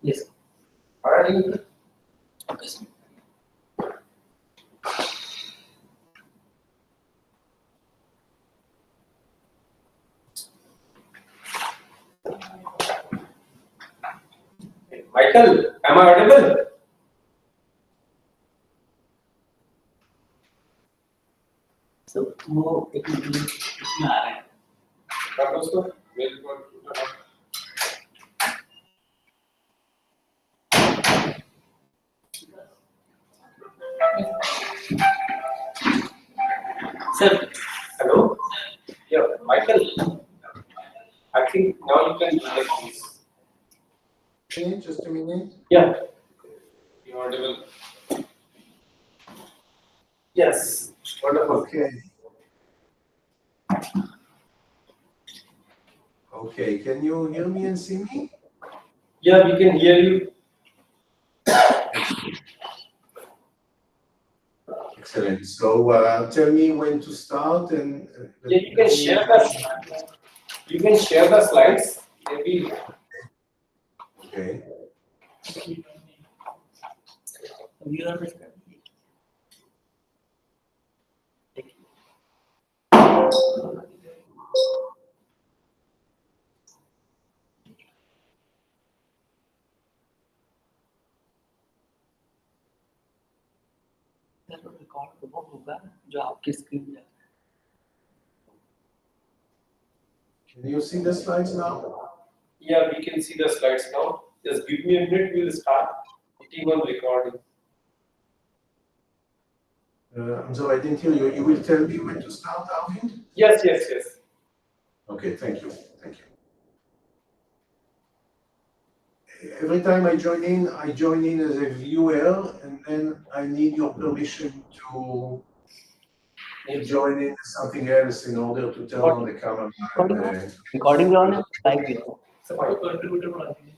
Yes. Okay. Michael, am I audible? So वो एक minute में आ रहे हैं. Sir. Hello? Yeah, Michael. I think now you can do like this. Just a minute. Yeah. You're audible. Yes. Wonderful. Okay. Okay, can you hear me and see me? Yeah, we can hear you. Excellent. So tell me when to start and. Yeah, you can share the. You can share the slides. Maybe. Okay. Viewer record वो होगा जो आपकी screen पे. Can you see the slides now? Yeah, we can see the slides now. Just give me a minute. We'll start putting on recording. I'm sorry, I didn't hear you. You will tell me when to start, Arvind? Yes, yes, yes. Okay, thank you. Thank you. Every time I join in as a viewer, and then I need your permission to join in something else in order to turn on the camera. Recording on live video. So how contributor okay.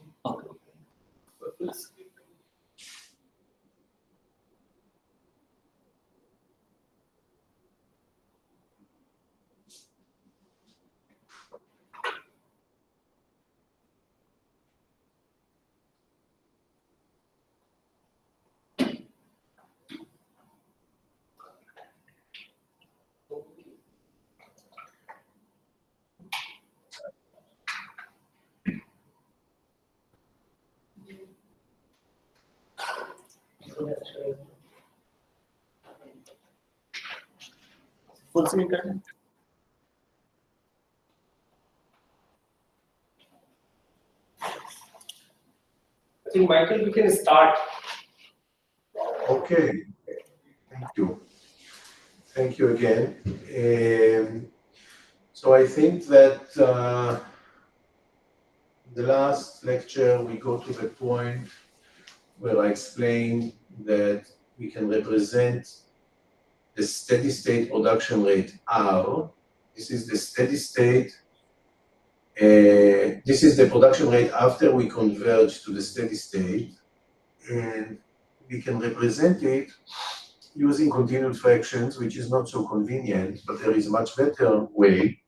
Full screen करना. I think Michael, we can start. Okay, thank you. Thank you again. So I think that the last lecture we go to the point where I explained that we can represent the steady state production rate R. This is the steady state. This is the production rate after we converge to the steady state, and we can represent it using continued fractions, which is not so convenient, but there is a much better way.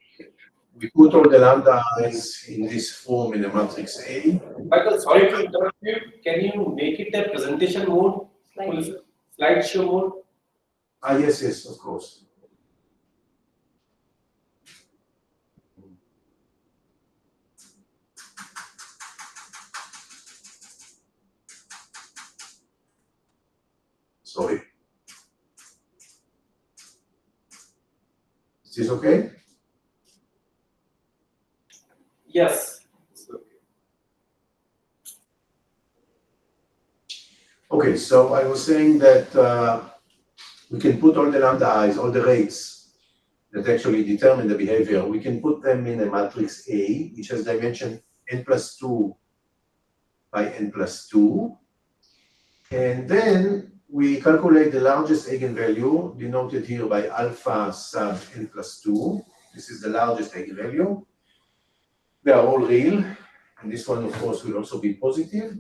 We put all the lambda i's in this form in a matrix A. Michael, sorry to interrupt you. Can you make it a presentation mode? Slideshow mode? Yes, yes, of course. Sorry. Is this okay? Yes. Okay, so I was saying that we can put all the lambda i's, all the rates that actually determine the behavior, we can put them in a matrix A, which has dimension n plus 2 by n plus 2. And then we calculate the largest eigenvalue, denoted here by alpha sub n plus 2. This is the largest eigenvalue. They are all real, and this one, of course, will also be positive.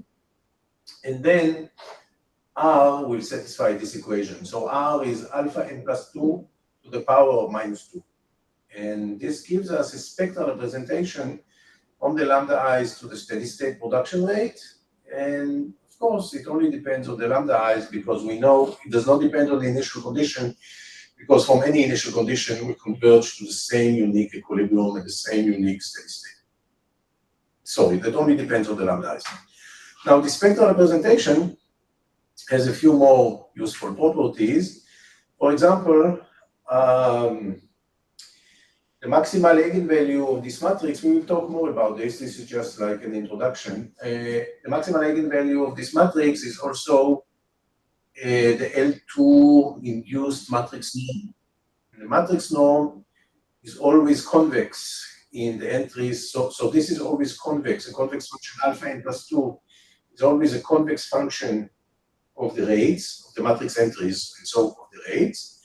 And then R will satisfy this equation. So R is alpha n plus 2 to the power of minus 2. And this gives us a spectral representation from the lambda i's to the steady state production rate. And of course, it only depends on the lambda i's because we know it does not depend on the initial condition, because from any initial condition, we converge to the same unique equilibrium and the same unique steady state. Sorry, that only depends on the lambda i's. Now, the spectral representation has a few more useful properties. For example, the maximal eigenvalue of this matrix, we will talk more about this. This is just like an introduction. The maximal eigenvalue of this matrix is also the L02 induced matrix norm. And the matrix norm is always convex in the entries. So this is always convex. A convex function alpha n plus 2 is always a convex function of the rates, of the matrix entries, and so of the rates.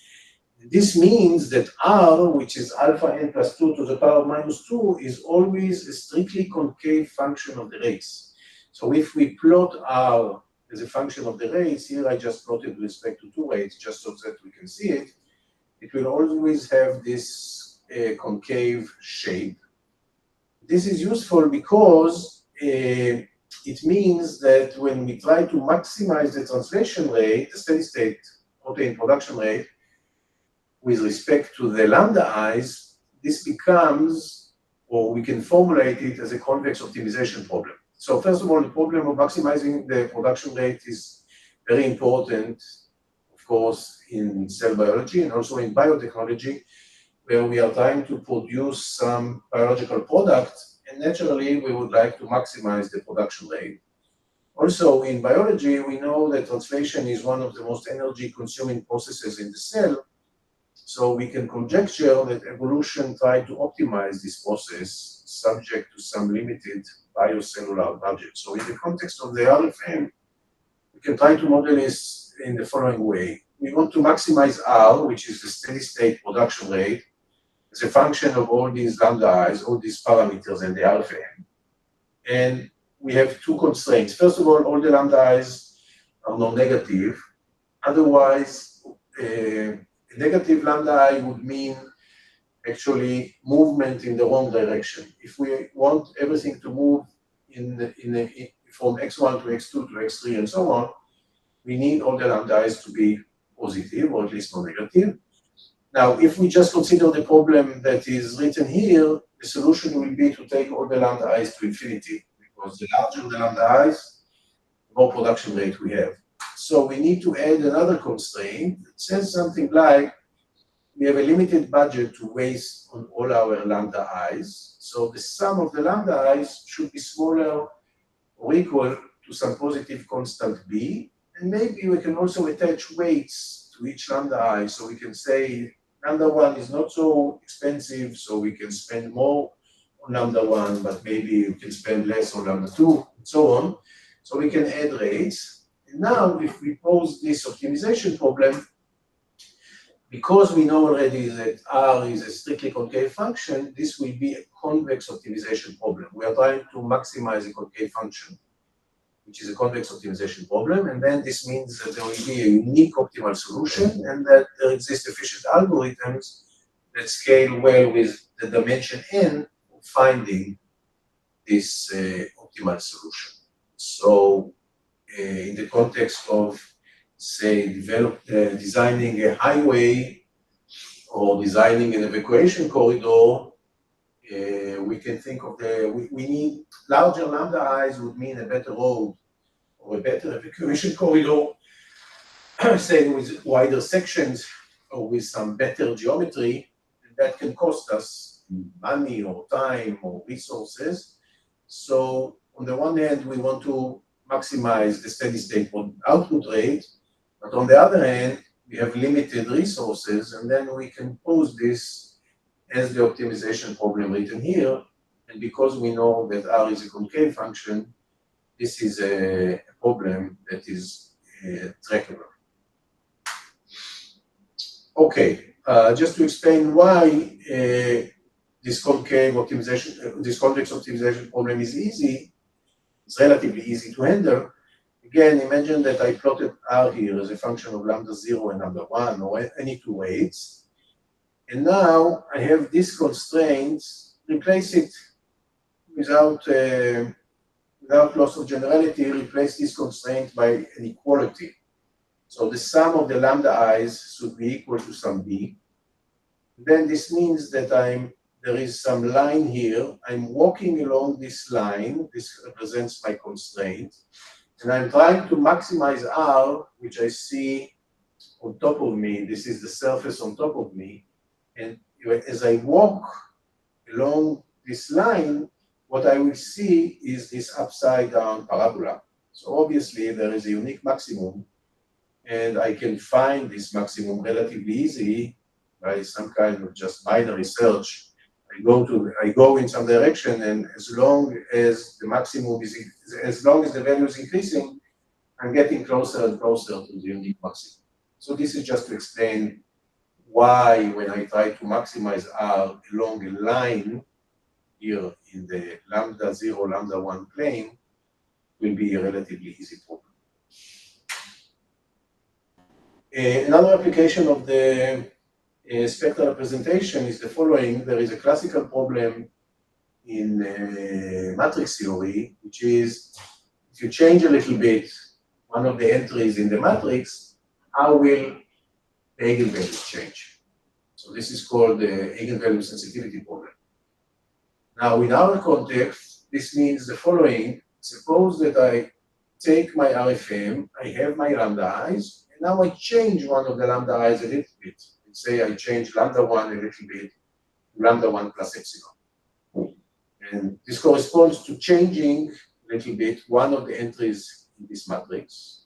This means that R, which is alpha n plus 2 to the power of minus 2, is always a strictly concave function of the rates. So if we plot R as a function of the rates, here I just plotted with respect to two rates, just so that we can see it, it will always have this concave shape. This is useful because it means that when we try to maximize the translation rate, the steady state protein production rate, with respect to the lambda i's, this becomes, or we can formulate it as a convex optimization problem. So first of all, the problem of maximizing the production rate is very important, of course, in cell biology and also in biotechnology, where we are trying to produce some biological product, and naturally we would like to maximize the production rate. Also, in biology, we know that translation is one of the most energy-consuming processes in the cell. So we can conjecture that evolution tried to optimize this process subject to some limited biocellular budget. So in the context of the RFM, we can try to model this in the following way. We want to maximize R, which is the steady state production rate, as a function of all these lambda i's, all these parameters in the RFM. And we have two constraints. First of all the lambda i's are non-negative. Otherwise, negative lambda I would mean actually movement in the wrong direction. If we want everything to move from x1 to x2 to x3 and so on, we need all the lambda i's to be positive or at least non-negative. Now, if we just consider the problem that is written here, the solution will be to take all the lambda i's to infinity, because the larger the lambda i's, the more production rate we have. So we need to add another constraint that says something like, we have a limited budget to waste on all our lambda i's. So the sum of the lambda i's should be smaller or equal to some positive constant b. And maybe we can also attach weights to each lambda I. So we can say lambda 1 is not so expensive, so we can spend more on lambda 1, but maybe we can spend less on lambda 2, and so on. So we can add rates. And now, if we pose this optimization problem, because we know already that R is a strictly concave function, this will be a convex optimization problem. We are trying to maximize a concave function, which is a convex optimization problem. And then this means that there will be a unique optimal solution and that there exist efficient algorithms that scale well with the dimension n of finding this optimal solution. So in the context of, say, designing a highway or designing an evacuation corridor, we can think of we need larger lambda i's would mean a better road or a better evacuation corridor, say with wider sections or with some better geometry, and that can cost us money or time or resources. So on the one hand, we want to maximize the steady state output rate, but on the other hand, we have limited resources, and then we can pose this as the optimization problem written here. And because we know that R is a concave function, this is a problem that is trackable. Okay, just to explain why this convex optimization problem is easy, it's relatively easy to handle. Again, imagine that I plotted R here as a function of lambda 0 and lambda 1, or any two weights. And now I have these constraints, replace it without loss of generality, replace this constraint by an equality. So the sum of the lambda i's should be equal to some b. Then this means that there is some line here. I'm walking along this line. This represents my constraint. And I'm trying to maximize R, which I see on top of me. This is the surface on top of me. And as I walk along this line, what I will see is this upside down parabola. So obviously there is a unique maximum, and I can find this maximum relatively easy by some kind of just binary search. I go in some direction, and as long as the maximum is, as long as the value is increasing, I'm getting closer and closer to the unique maximum. So this is just to explain why, when I try to maximize R along a line here in the lambda 0, lambda 1 plane, will be a relatively easy problem. Another application of the spectral representation is the following. There is a classical problem in matrix theory, which is if you change a little bit one of the entries in the matrix, how will the eigenvalues change? So this is called the eigenvalue sensitivity problem. Now, in our context, this means the following. Suppose that I take my RFM, I have my lambda i's, and now I change one of the lambda i's a little bit. Let's say I change lambda 1 a little bit, lambda 1 plus epsilon. And this corresponds to changing a little bit one of the entries in this matrix.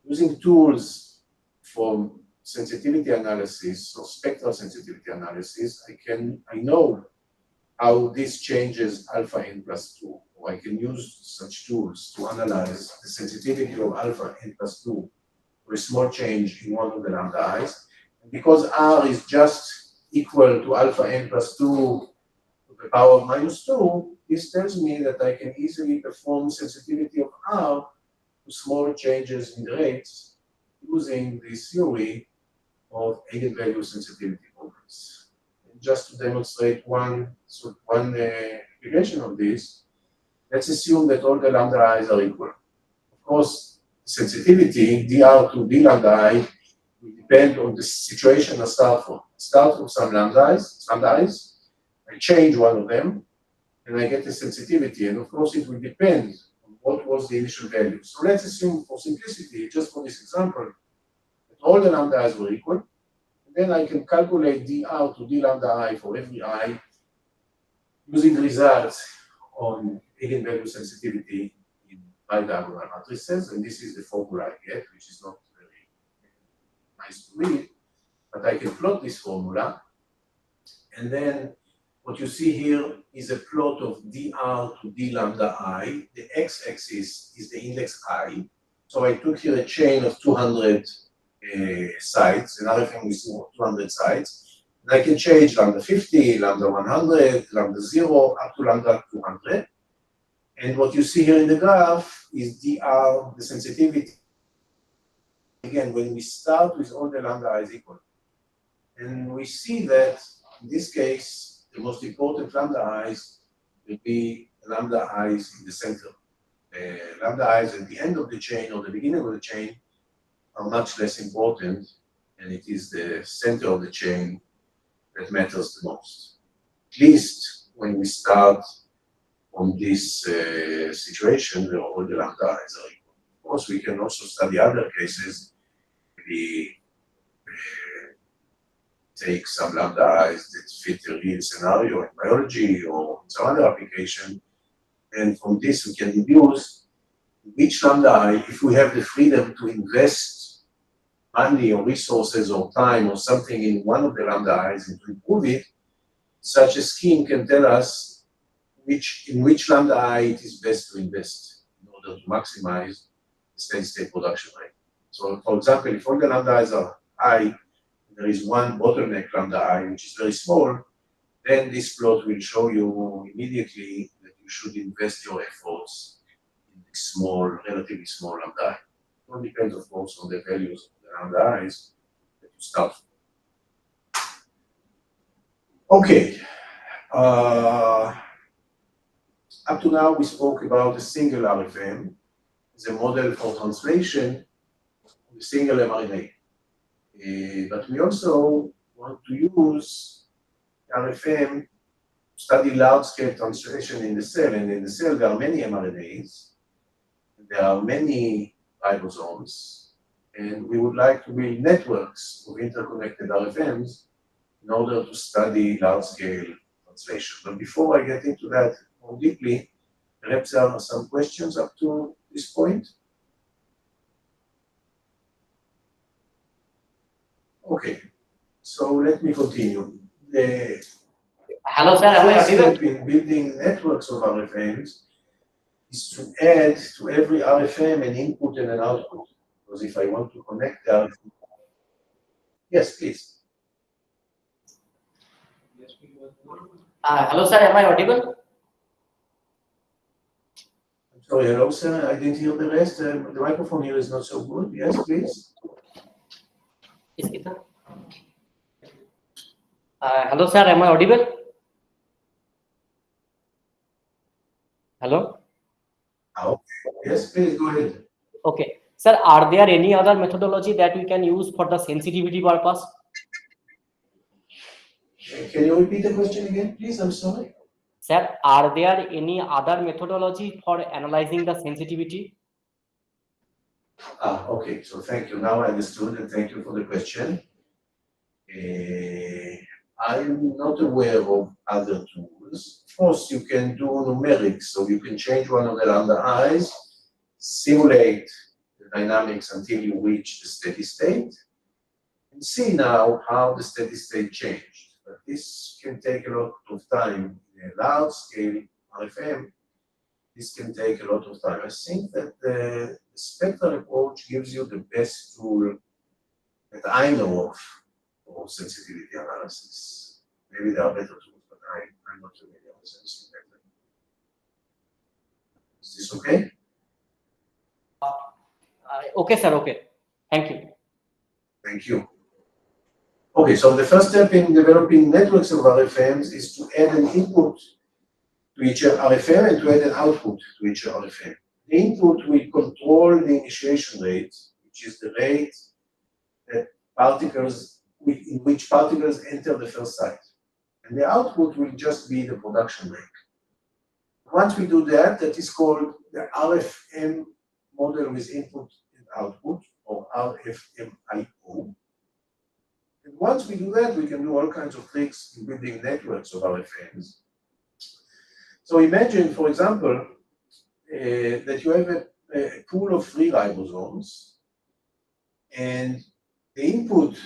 Using tools from sensitivity analysis or spectral sensitivity analysis, I know how this changes alpha n plus 2. Or I can use such tools to analyze the sensitivity of alpha n plus 2 for a small change in one of the lambda i's. And because R is just equal to alpha n plus 2 to the power of minus 2, this tells me that I can easily perform sensitivity of R to small changes in the rates using this theory of eigenvalue sensitivity problems. And just to demonstrate one application of this, let's assume that all the lambda i's are equal. Of course, sensitivity, dr to d lambda I, will depend on the situation I start from. Start from some lambda i's, I change one of them, and I get the sensitivity. And of course, it will depend on what was the initial value. So let's assume, for simplicity, just for this example, that all the lambda i's were equal. And then I can calculate dr to d lambda I for every I using results on eigenvalue sensitivity in bidiagonal matrices. And this is the formula I get, which is not very nice to read, but I can plot this formula. And then what you see here is a plot of dr to d lambda I. The x-axis is the index I. So I took here a chain of 200 sites. Another thing is 200 sites. And I can change lambda 50, lambda 100, lambda 0, up to lambda 200. And what you see here in the graph is dr, the sensitivity. Again, when we start with all the lambda i's equal. And we see that in this case, the most important lambda i's will be lambda i's in the center. Lambda i's at the end of the chain or the beginning of the chain are much less important, and it is the center of the chain that matters the most. At least when we start on this situation where all the lambda i's are equal. Of course, we can also study other cases. We take some lambda i's that fit a real scenario in biology or some other application, and from this we can deduce which lambda I, if we have the freedom to invest money or resources or time or something in one of the lambda i's and to improve it, such a scheme can tell us in which lambda I it is best to invest in order to maximize the steady-state production rate. So, for example, if all the lambda i's are high, there is one bottleneck lambda I which is very small, then this plot will show you immediately that you should invest your efforts in small, relatively small lambda. It all depends, of course, on the values of the lambda i's that you start from. Okay. Up to now, we spoke about a single RFM as a model for translation of a single mRNA. But we also want to use RFM to study large-scale translation in the cell. And in the cell, there are many mRNAs. There are many ribosomes. And we would like to build networks of interconnected RFMs in order to study large-scale translation. But before I get into that more deeply, perhaps there are some questions up to this point. Okay, so let me continue. The Hello, sir. Am I first audible? step in building networks of RFMs is to add to every RFM an input and an output. Because if I want to connect the RFM, yes, please. Hello, sir. Am I audible? I'm sorry, hello, sir. I didn't hear the rest. The microphone here is not so good. Yes, please. Hello, sir. Am I audible? Hello. Okay. Yes, please go ahead. Okay, sir. Are there any other methodology that we can use for the sensitivity purpose? Can you repeat the question again, please? I'm sorry. Sir, are there any other methodology for analyzing the sensitivity? Okay, so thank you. Now I understood, and thank you for the question. I'm not aware of other tools. Of course, you can do numerics, so you can change one of the lambda i's, simulate the dynamics until you reach the steady state, and see now how the steady state changed. But this can take a lot of time. In a large scale RFM, this can take a lot of time. I think that the spectral approach gives you the best tool that I know of for sensitivity analysis. Maybe there are better tools, but I'm not familiar with sensitivity. Is this okay? Okay, sir. Okay. Thank you. Thank you. Okay, so the first step in developing networks of RFMs is to add an input to each RFM and to add an output to each RFM. The input will control the initiation rate, which is the rate that in which particles enter the first site. And the output will just be the production rate. Once we do that, that is called the RFM model with input and output, or RFMIO. And once we do that, we can do all kinds of tricks in building networks of RFMs. So imagine, for example, that you have a pool of 3 ribosomes, and the input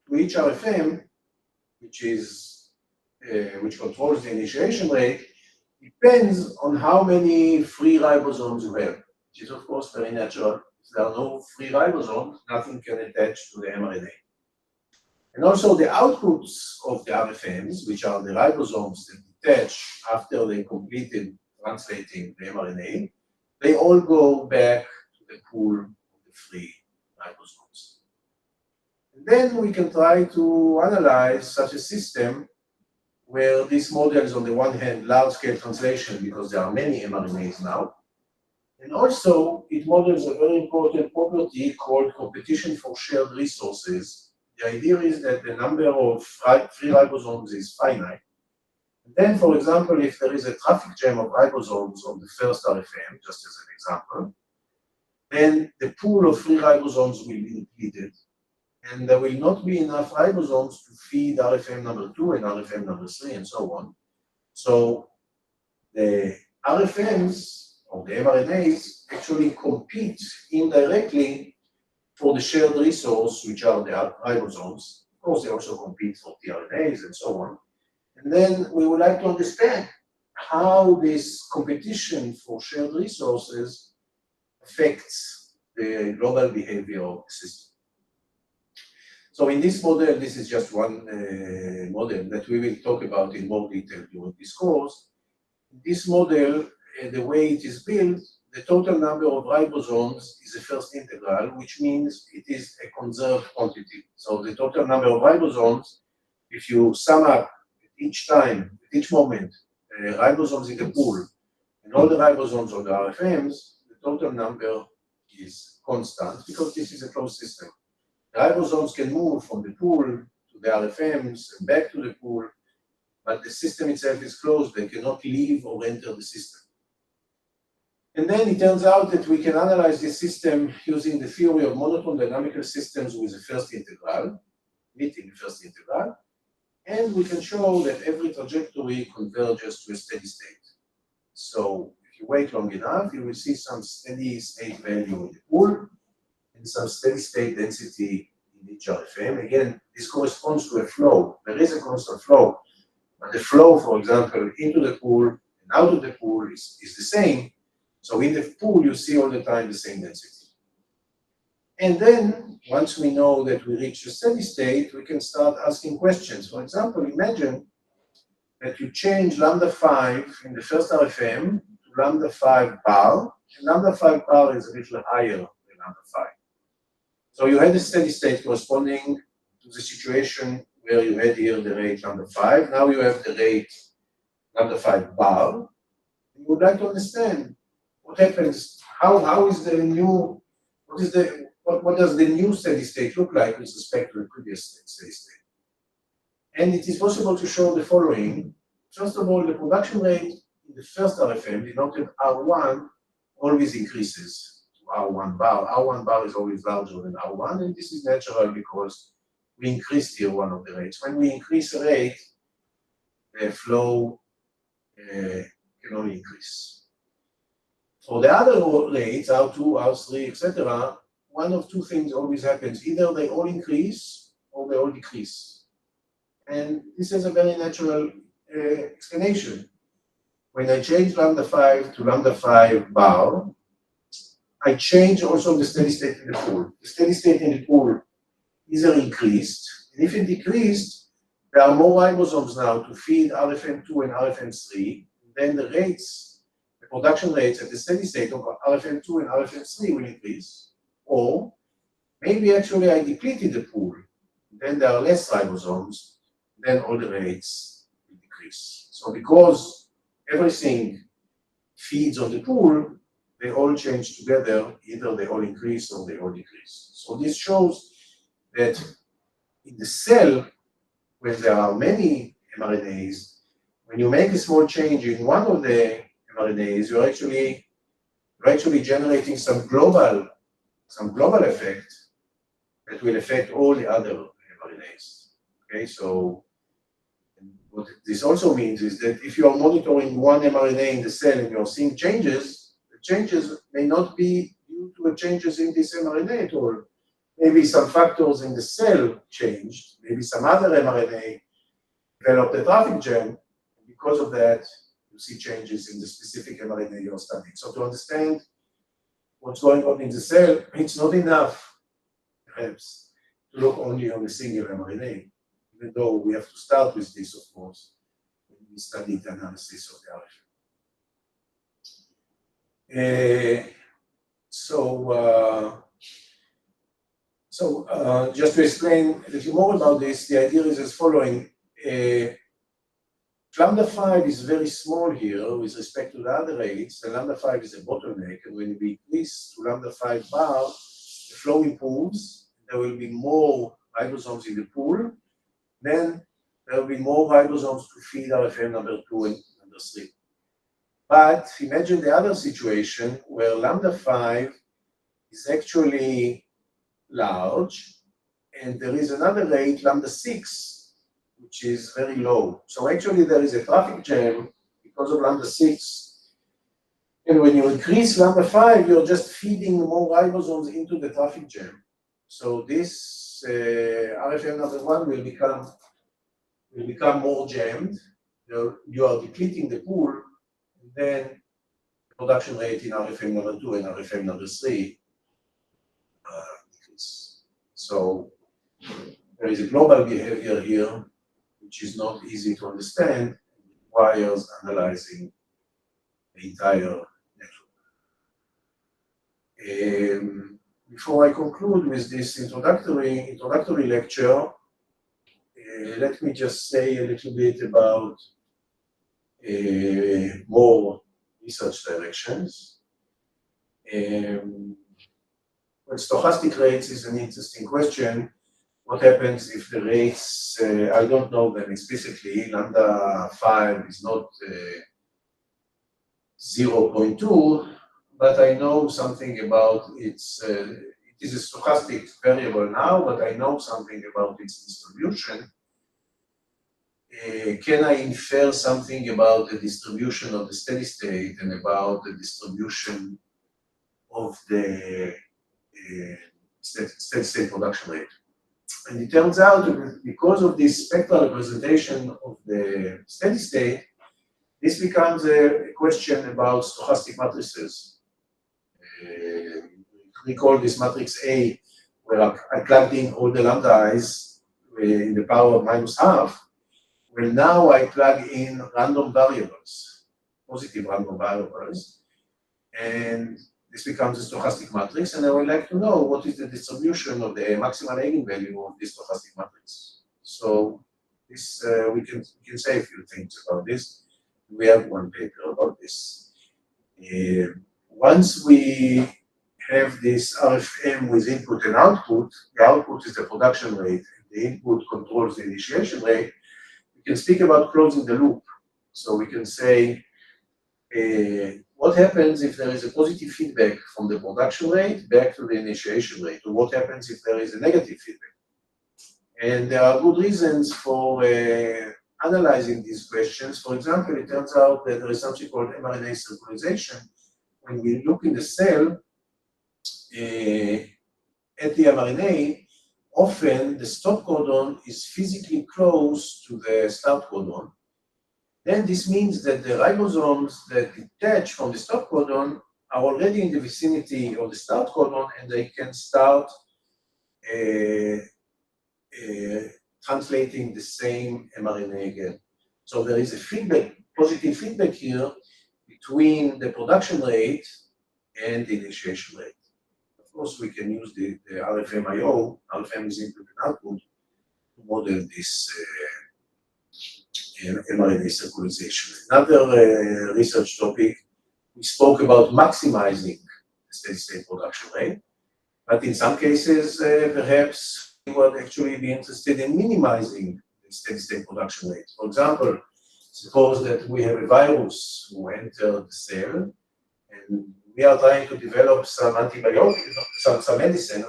to each RFM, which controls the initiation rate, depends on how many free ribosomes you have, which is of course very natural. If there are no free ribosomes, nothing can attach to the mRNA. And also the outputs of the RFMs, which are the ribosomes that detach after they completed translating the mRNA, they all go back to the pool of the free ribosomes. And then we can try to analyze such a system where this models, on the one hand, large-scale translation, because there are many mRNAs now, and also it models a very important property called competition for shared resources. The idea is that the number of free ribosomes is finite. And then, for example, if there is a traffic jam of ribosomes on the first RFM, just as an example, then the pool of free ribosomes will be depleted, and there will not be enough ribosomes to feed RFM number 2 and RFM number 3 and so on. So the RFMs, or the mRNAs, actually compete indirectly for the shared resource, which are the ribosomes. Of course, they also compete for tRNAs and so on. And then we would like to understand how this competition for shared resources affects the global behavior of the system. So in this model, this is just one model that we will talk about in more detail during this course. In this model, the way it is built, the total number of ribosomes is a first integral, which means it is a conserved quantity. So the total number of ribosomes, if you sum up each time, at each moment, ribosomes in the pool, and all the ribosomes on the RFMs, the total number is constant because this is a closed system. The ribosomes can move from the pool to the RFMs and back to the pool, but the system itself is closed. They cannot leave or enter the system. And then it turns out that we can analyze this system using the theory of monotone dynamical systems with a first integral, meeting the first integral, and we can show that every trajectory converges to a steady state. So if you wait long enough, you will see some steady state value in the pool and some steady state density in each RFM. Again, this corresponds to a flow. There is a constant flow, but the flow, for example, into the pool and out of the pool is the same. So in the pool, you see all the time the same density. And then, once we know that we reach a steady state, we can start asking questions. For example, imagine that you change lambda 5 in the first RFM to lambda 5 bar, and lambda 5 bar is a little higher than lambda 5. So you had a steady state corresponding to the situation where you had here the rate lambda 5. Now you have the rate lambda 5 bar. You would like to understand what happens, how is the new, what does the new steady state look like with respect to the previous steady state? And it is possible to show the following. First of all, the production rate in the first RFM, denoted R1, always increases to R1 bar. R1 bar is always larger than R1, and this is natural because we increased here one of the rates. When we increase a rate, the flow can only increase. For the other rates, R2, R3, etc., one of two things always happens. Either they all increase or they all decrease. And this is a very natural explanation. When I change lambda 5 to lambda 5 bar, I change also the steady state in the pool. The steady state in the pool either increased, and if it decreased, there are more ribosomes now to feed RFM2 and RFM3, then the rates, the production rates at the steady state of RFM2 and RFM3 will increase, or maybe actually I depleted the pool, then there are less ribosomes, then all the rates will decrease. So because everything feeds on the pool, they all change together, either they all increase or they all decrease. So this shows that in the cell, when there are many mRNAs, when you make a small change in one of the mRNAs, you're actually generating some global effect that will affect all the other mRNAs. Okay, so what this also means is that if you are monitoring one mRNA in the cell and you're seeing changes, the changes may not be due to the changes in this mRNA at all. Maybe some factors in the cell changed, maybe some other mRNA developed a traffic jam. Because of that, you see changes in the specific mRNA you're studying. So to understand what's going on in the cell, it's not enough, perhaps, to look only on a single mRNA, even though we have to start with this, of course, when we study the analysis of the RFM. Just to explain a little more about this, the idea is as following. Lambda 5 is very small here with respect to the other rates. The lambda 5 is a bottleneck, and when we increase to lambda 5 bar, the flow improves. There will be more ribosomes in the pool. Then there will be more ribosomes to feed RFM number 2 and number 3. But imagine the other situation where lambda 5 is actually large, and there is another rate, lambda 6, which is very low. So actually there is a traffic jam because of lambda 6. And when you increase lambda 5, you're just feeding more ribosomes into the traffic jam. So this RFM number 1 will become more jammed. You are depleting the pool, and then the production rate in RFM number 2 and RFM number 3 decrease. So there is a global behavior here, which is not easy to understand, and requires analyzing the entire network. Before I conclude with this introductory lecture, let me just say a little bit about more research directions. Well, stochastic rates is an interesting question. What happens if the rates, I don't know them explicitly, lambda 5 is not 0.2, but I know something about its, it is a stochastic variable now, but I know something about its distribution. Can I infer something about the distribution of the steady state and about the distribution of the steady state production rate? And it turns out that because of this spectral representation of the steady state, this becomes a question about stochastic matrices. We call this matrix A, where I plugged in all the lambda i's in the power of -12. Well, now I plug in random variables, positive random variables, and this becomes a stochastic matrix, and I would like to know what is the distribution of the maximal eigenvalue of this stochastic matrix. So this we can say a few things about this. We have one paper about this. Once we have this RFM with input and output, the output is the production rate, and the input controls the initiation rate, we can speak about closing the loop. So we can say, what happens if there is a positive feedback from the production rate back to the initiation rate? Or what happens if there is a negative feedback? And there are good reasons for analyzing these questions. For example, it turns out that there is something called mRNA synchronization. When we look in the cell at the mRNA, often the stop codon is physically close to the start codon. Then this means that the ribosomes that detach from the stop codon are already in the vicinity of the start codon, and they can start translating the same mRNA again. So there is a feedback, positive feedback here between the production rate and the initiation rate. Of course, we can use the RFM-IO, RFM is input and output, to model this mRNA synchronization. Another research topic, we spoke about maximizing the steady-state production rate, but in some cases, perhaps we would actually be interested in minimizing the steady-state production rate. For example, suppose that we have a virus who entered the cell, and we are trying to develop some antibiotic, some medicine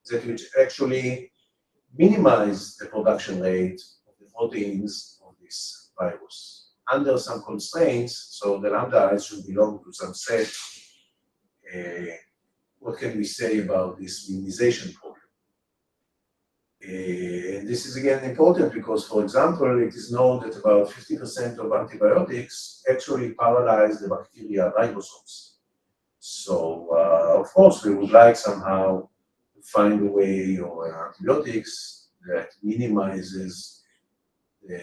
that would actually minimize the production rate of the proteins of this virus under some constraints. So the lambda i's should belong to some set. What can we say about this minimization problem? This is again important because, for example, it is known that about 50% of antibiotics actually paralyze the bacteria ribosomes. So, of course, we would like somehow to find a way or antibiotics that minimizes the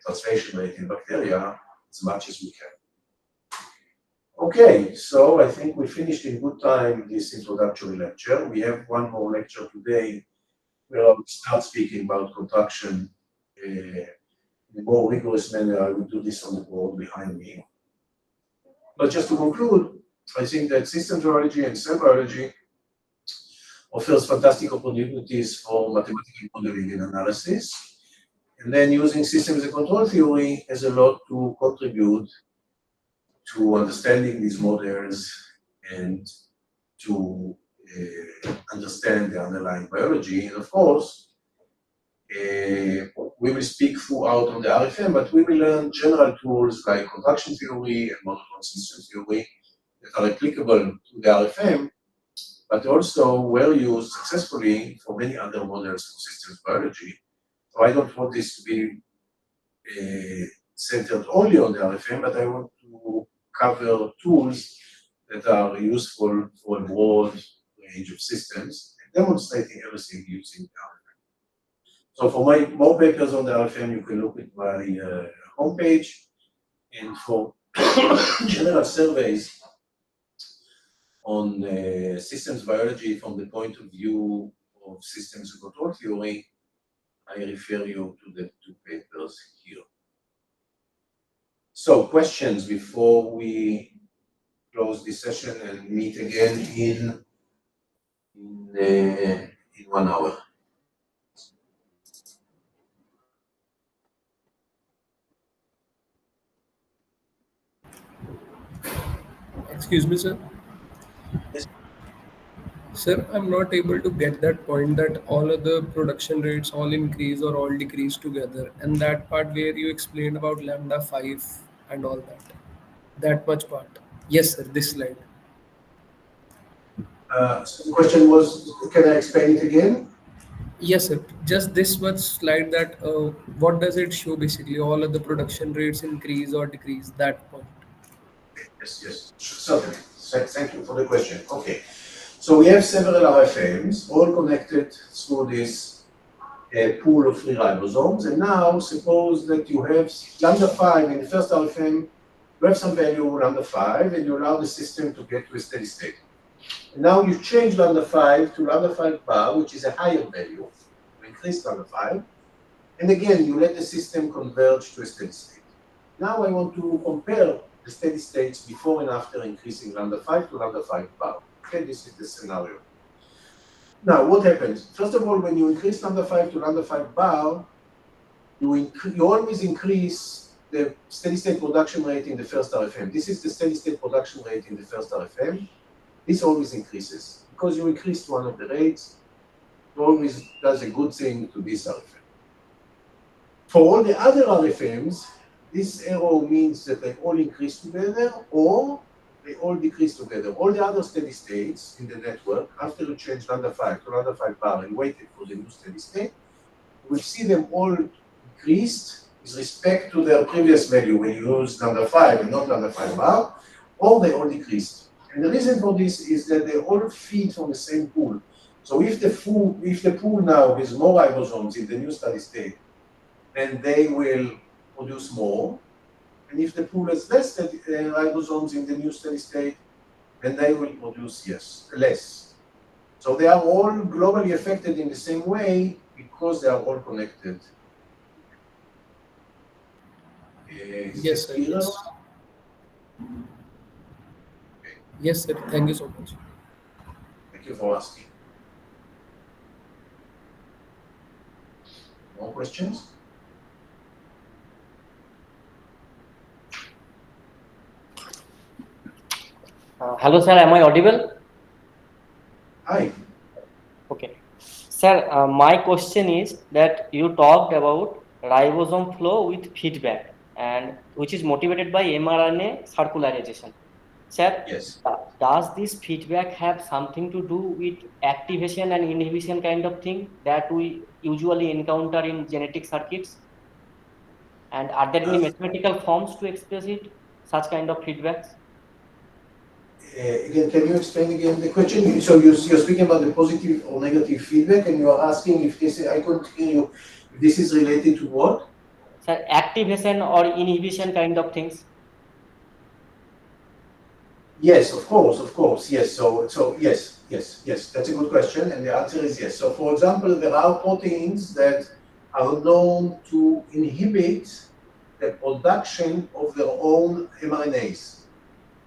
translation rate in bacteria as much as we can. Okay, so I think we finished in good time this introductory lecture. We have one more lecture today where I will start speaking about contraction in a more rigorous manner. I will do this on the board behind me. But just to conclude, I think that systems biology and cell biology offers fantastic opportunities for mathematical modeling and analysis. And then using systems and control theory has a lot to contribute to understanding these models and to understand the underlying biology. And of course, we will speak throughout on the RFM, but we will learn general tools like contraction theory and monotone system theory that are applicable to the RFM, but also were used successfully for many other models of systems biology. So I don't want this to be centered only on the RFM, but I want to cover tools that are useful for a broad range of systems and demonstrating everything using the RFM. So for more papers on the RFM, you can look at my homepage. And for general surveys, on systems biology from the point of view of systems control theory, I refer you to the two papers here. So questions before we close this session and meet again in 1 hour. Excuse me, sir. Yes. Sir, I'm not able to get that point that all of the production rates all increase or all decrease together. And that part where you explained about lambda 5 and all that. That much part. Yes, sir, this slide. So the question was, can I explain it again? Yes, sir. Just this much slide that what does it show basically? All of the production rates increase or decrease, that point. Yes, certainly. Thank you for the question. Okay. So we have several RFMs, all connected through this pool of free ribosomes. And now suppose that you have lambda 5 in the first RFM, you have some value lambda 5, and you allow the system to get to a steady state. And now you change lambda 5 to lambda 5 bar, which is a higher value, you increase lambda 5. And again, you let the system converge to a steady state. Now I want to compare the steady states before and after increasing lambda 5 to lambda 5 bar. Okay, this is the scenario. Now, what happens? First of all, when you increase lambda 5 to lambda 5 bar, you always increase the steady state production rate in the first RFM. This is the steady state production rate in the first RFM. This always increases. Because you increased one of the rates, it always does a good thing to this RFM. For all the other RFMs, this arrow means that they all increase together or they all decrease together. All the other steady states in the network, after you change lambda 5 to lambda 5 bar and waited for the new steady state, you will see them all decreased with respect to their previous value when you use lambda 5 and not lambda 5 bar, or they all decreased. And the reason for this is that they all feed from the same pool. So if the pool now has more ribosomes in the new steady state, then they will produce more. And if the pool has less ribosomes in the new steady state, then they will produce less. So they are all globally affected in the same way because they are all connected. Yes, sir. Yes. Yes, sir. Thank you so much. Thank you for asking. More questions? Hello, sir. Am I audible? Hi. Okay. Sir, my question is that you talked about ribosome flow with feedback, and which is motivated by mRNA circularization. Sir, Yes. does this feedback have something to do with activation and inhibition kind of thing that we usually encounter in genetic circuits? And are there any mathematical forms to express it, such kind of feedbacks? Again, can you explain again the question? So you're speaking about the positive or negative feedback, and you are asking if this, I couldn't hear you, if this is related to what? Sir, activation or inhibition kind of things? Yes, of course, yes. So yes, that's a good question, and the answer is yes. So for example, there are proteins that are known to inhibit the production of their own mRNAs.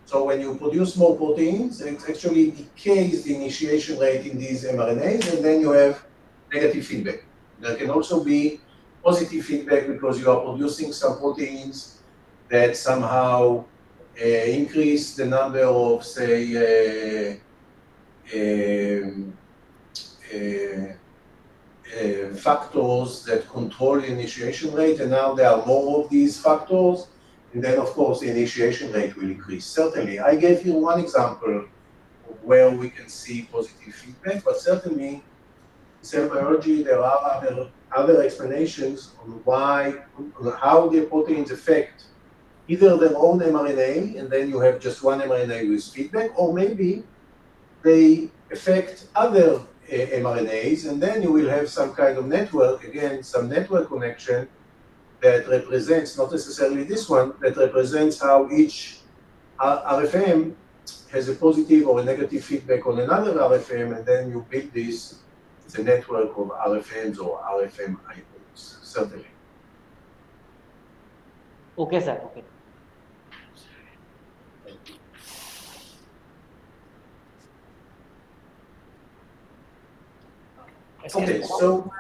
So when you produce more proteins, it actually decays the initiation rate in these mRNAs, and then you have negative feedback. There can also be positive feedback because you are producing some proteins that somehow increase the number of, say, factors that control the initiation rate, and now there are more of these factors. And then, of course, the initiation rate will increase. Certainly, I gave you one example of where we can see positive feedback, but certainly in cell biology, there are other explanations on how the proteins affect either their own mRNA, and then you have just one mRNA with feedback, or maybe they affect other mRNAs, and then you will have some kind of network, again, some network connection that represents, not necessarily this one, that represents how each RFM has a positive or a negative feedback on another RFM, and then you build this, it's a network of RFMs or RFM items, certainly. Okay, sir. Okay. Okay, so,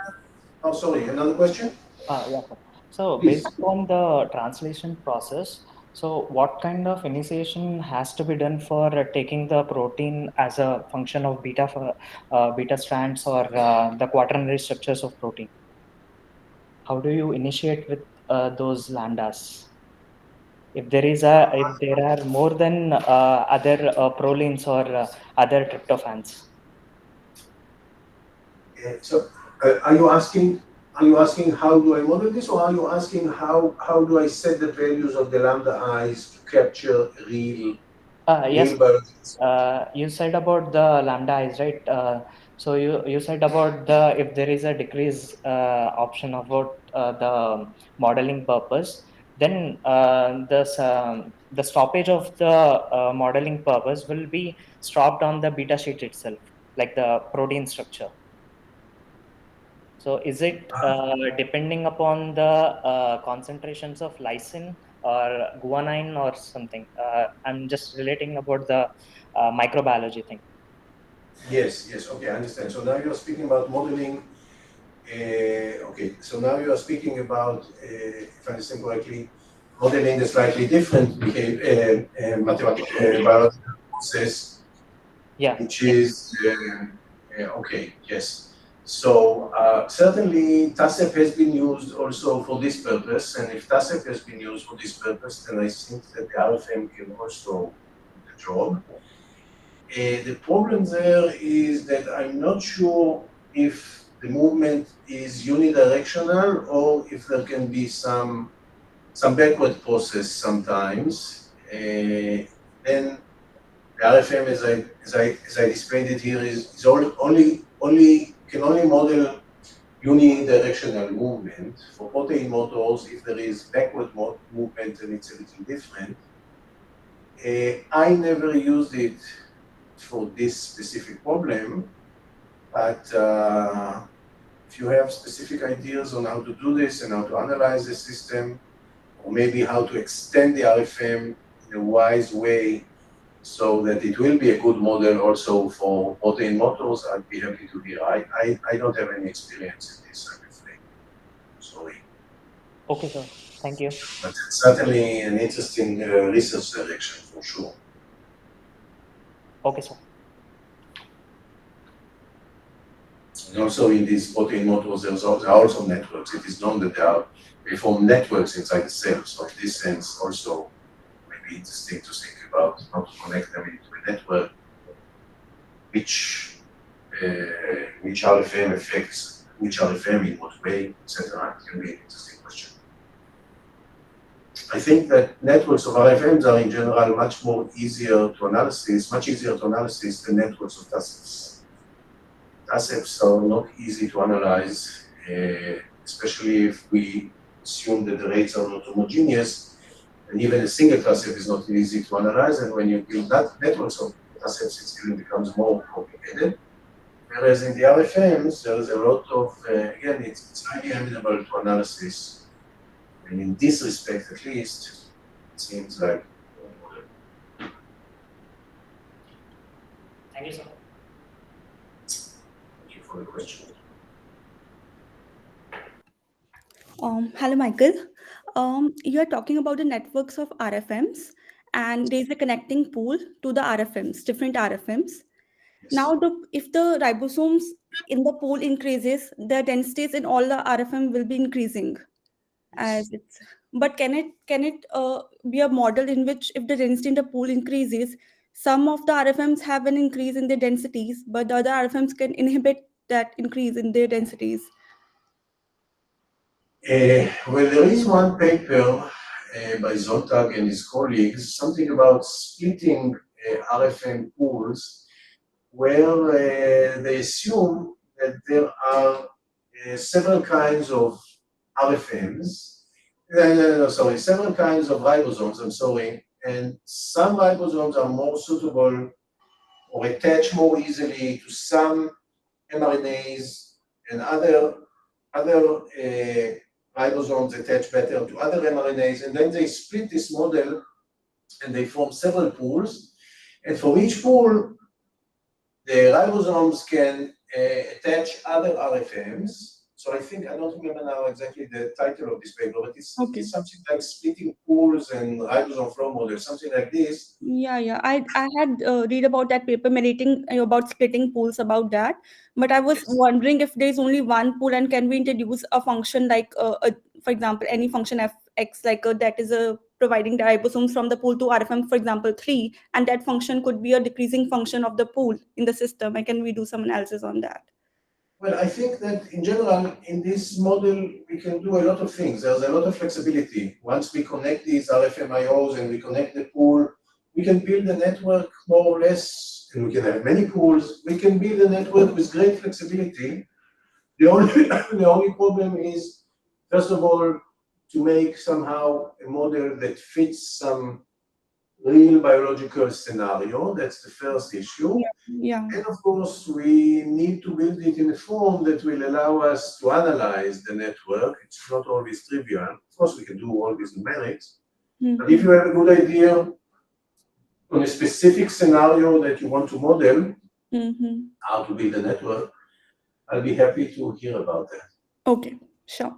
oh, sorry, another question? Yeah, sir. So Please. based on the translation process, so what kind of initiation has to be done for taking the protein as a function of beta strands or the quaternary structures of protein? How do you initiate with those lambdas? If there are more than other prolines or other tryptophans. So, are you asking how do I model this, or are you asking how do I set the values of the lambda i's to capture real Yes. biology? You said about the lambda is right. So you said about the if there is a decrease option about the modeling purpose, then the stoppage of the modeling purpose will be stopped on the beta sheet itself, like the protein structure. So is it depending upon the concentrations of lysine or guanine or something? I'm just relating about the microbiology thing. Yes, okay, I understand. So now you're speaking about modeling. Okay, so now you are speaking about, if I understand correctly, modeling a slightly different mathematical biological process, Yeah. which is okay, yes. So certainly TASEP has been used also for this purpose, and if TASEP has been used for this purpose, then I think that the RFM can also do the job. The problem there is that I'm not sure if the movement is unidirectional or if there can be some backward process sometimes. Then the RFM, as I displayed it here, is can only model unidirectional movement. For protein motors, if there is backward movement, then it's a little different. I never used it for this specific problem, but if you have specific ideas on how to do this and how to analyze the system, or maybe how to extend the RFM in a wise way so that it will be a good model also for protein motors, I'd be happy to hear. I don't have any experience in this, I'm afraid. Sorry. Okay, sir. Thank you. But it's certainly an interesting research direction for sure. Okay, sir. And also in these protein motors, there are also networks. It is known that they form networks inside the cell. So in this sense, also maybe interesting to think about how to connect them into a network, which RFM affects which RFM in what way, etc. It can be an interesting question. I think that networks of RFMs are in general much easier to analyze than networks of TASEPs. TASEPs are not easy to analyze, especially if we assume that the rates are not homogeneous, and even a single TASEP is not easy to analyze, and when you build that networks of TASEPs, it even becomes more complicated. Whereas in the RFMs, there is a lot of, again, it's highly amenable to analysis, and in this respect, at least, it seems like a good model. Thank you, sir. Thank you for the question. Hello, Michael. You are talking about the networks of RFMs, and there's a connecting pool to the RFMs, different RFMs. Yes. Now, if the ribosomes in the pool increases, the densities in all the RFM will be increasing. As it's, but can it be a model in which if the density in the pool increases, some of the RFMs have an increase in their densities, but the other RFMs can inhibit that increase in their densities? Well, there is one paper by Zontag and his colleagues, something about splitting RFM pools, where they assume that there are several kinds of RFMs, several kinds of ribosomes, and some ribosomes are more suitable or attach more easily to some mRNAs, and other ribosomes attach better to other mRNAs, and then they split this model and they form several pools. And for each pool, the ribosomes can attach other RFMs. So I don't remember now exactly the title of this paper, but it's something like splitting pools and ribosome flow models, something like this. Yeah. I had read about that paper narrating about splitting pools about that, but I was wondering if there's only one pool, and can we introduce a function like, for example, any function fx that is providing the ribosomes from the pool to RFM, for example, 3, and that function could be a decreasing function of the pool in the system, and can we do some analysis on that? Well, I think that in general, in this model, we can do a lot of things. There's a lot of flexibility. Once we connect these RFMIOs and we connect the pool, we can build a network more or less, and we can have many pools. We can build a network with great flexibility. The only problem is, first of all, to make somehow a model that fits some real biological scenario. That's the first issue. Yeah. And of course, we need to build it in a form that will allow us to analyze the network. It's not always trivial. Of course, we can do all these numerics. But if you have a good idea on a specific scenario that you want to model, how to build a network, I'll be happy to hear about that. Okay, sure.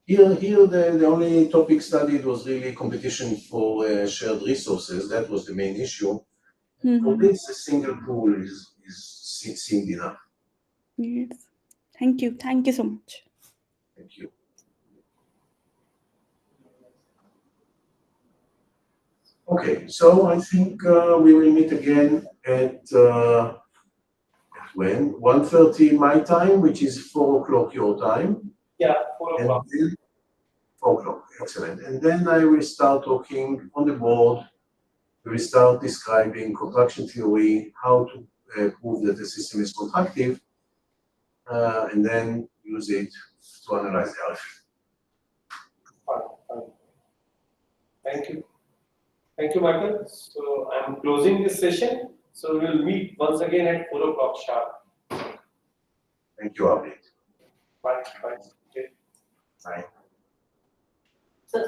Here the only topic studied was really competition for shared resources. That was the main issue. For this, a single pool seemed enough. Yes. Thank you so much. Thank you. Okay, so I think we will meet again at when 1:30 my time, which is 4 o'clock your time. Yeah, 4 o'clock. 4 o'clock, excellent. And then I will start talking on the board. We will start describing contraction theory, how to prove that the system is contractive, and then use it to analyze the RFM. Fine. Thank you. Thank you, Michael. So I'm closing this session. So we'll meet once again at 4 o'clock sharp. Thank you, Abid. Bye. Okay. Bye. Sir,